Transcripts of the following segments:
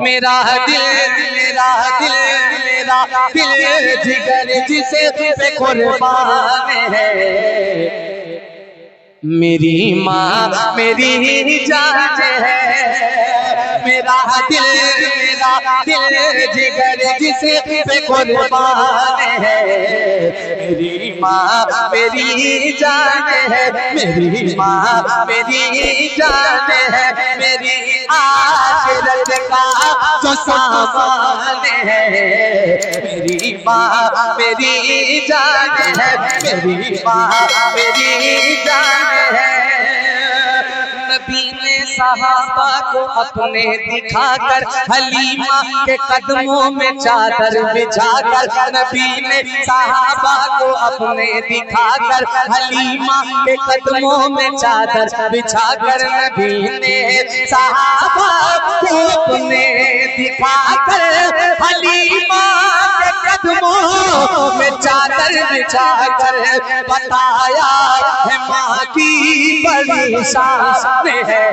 मेरा दिल मेरा दिल मेरा दिल जिगर जिसे पे कुर्बान है। मेरी माँ मेरी जान है। मेरा दिल जिगर जिसे पे कुर्बान है। मेरी माँ मेरी जान है। मेरी माँ मेरी जान है। मेरी आखिरत का जो सामान है। मेरी माँ मेरी जान है। मेरी माँ मेरी जान है। नबी ने सहाबा को अपने दिखाकर हलीमा के कदमों में चादर बिछाकर, नबी ने सहाबा को अपने दिखाकर हलीमा के कदमों में चादर बिछाकर, नबी ने सहाबा को अपने दिखाकर हलीमा के कदमों में चादर बिछाकर बताया है माँ की बड़ी शान है।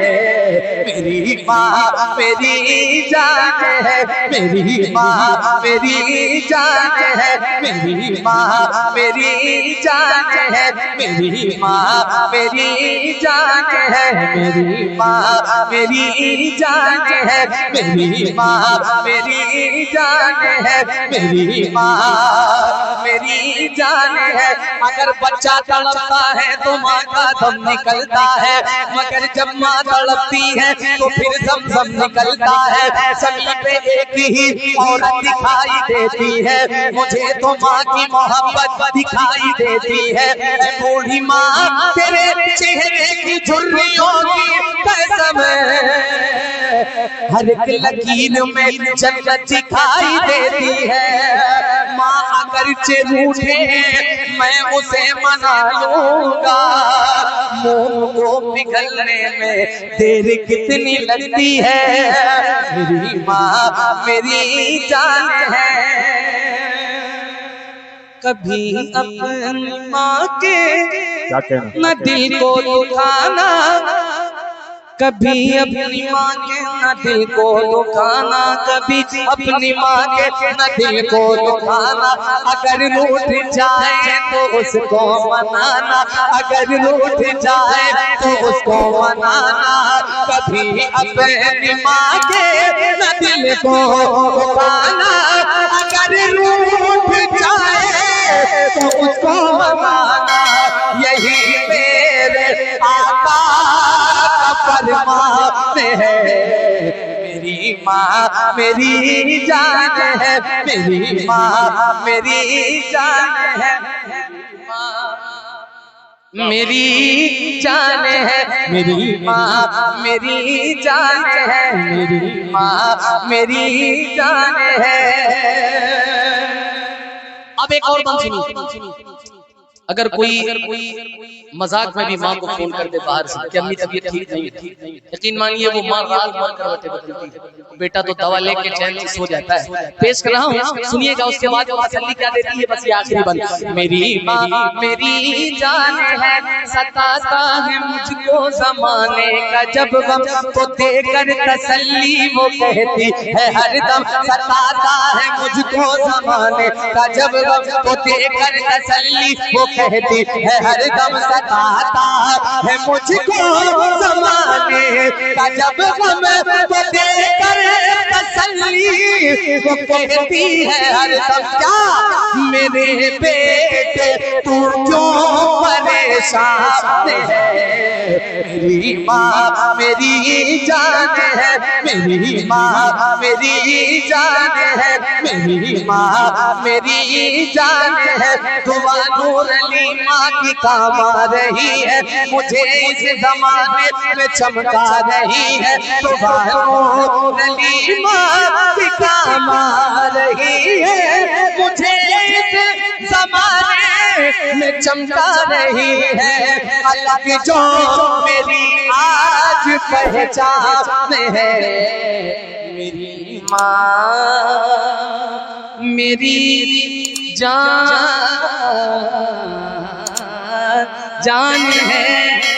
मेरी माँ मेरी जान है। मेरी माँ मेरी जान है। मेरी माँ मेरी जान है। मेरी माँ मेरी जान है। मेरी माँ मेरी जान है। मेरी माँ मेरी जान है। मेरी माँ मेरी जान है। अगर बच्चा तड़पता है तो माँ का दम निकलता है, मगर जब माँ तड़पती है तो फिर ज़म-ज़म निकलता है। सभी पे एक ही औरत दिखाई देती है, मुझे तो माँ की मोहब्बत दिखाई देती है। बूढ़ी माँ तेरे चेहरे की झुर्रियों की कसम, हर एक लकीर में जन्नत दिखाई देती है। माँ अगर रूठे मैं उसे मना लूंगा, मोम को पिघलने में देर कितनी लगती है। मेरी माँ मेरी जान है। कभी अपनी माँ के न दिल को दुखाना, कभी अपनी माँ के न दिल को दुखाना, कभी अपनी माँ के न दिल को दुखाना। अगर रूठ जाए तो उसको मनाना, अगर रूठ जाए तो उसको मनाना। कभी अपनी माँ के न दिल को दुखाना, अगर रूठ जाए तो उसको मनाना। यही मेरे आका फरमान है। मेरी माँ मेरी जान है। मेरी माँ मेरी जान है। मेरी जान है। मेरी माँ मेरी जान है। मेरी माँ मेरी जान है। अब एक और बात सुनिए, अगर कोई मजाक में भी माँ को फोन कर दे बाहर से कि अम्मी तबीयत ठीक नहीं है, यकीन मानिए वो माँ रात भर करवटें बदलती है, बेटा तो दवा लेके चैन से सो जाता है। पेश कर रहा हूँ, सुनिएगा, उसके बाद वो तसल्ली क्या देती है, बस ये आखिरी बंद। मेरी माँ मेरी जान है, सताता है मुझको जमाने का जब गम, तो देकर तसल्ली वो कहती है हरदम। सताता है मुझको जमाने का जब गम, तो देकर तसल्ली वो कहती है हरदम। सताता है मुझको ज़माने का जब गम, तो देकर तसल्ली वो कहती है हरदम। क्या मेरे बेटे तू क्यों परेशान है। मेरी माँ मेरी जान है। मेरी माँ मेरी जान है। मेरी माँ मेरी जान है। दुआ नूर अली माँ की काम आ रही है, मुझे इस जमाने में चमका रही है। दुआ नूर अली माँ की काम आ रही है, मुझे इस जमाने में चमका रही है। अल्लाह की जो मेरी आज पहचान है। मेरी माँ मेरी जान है।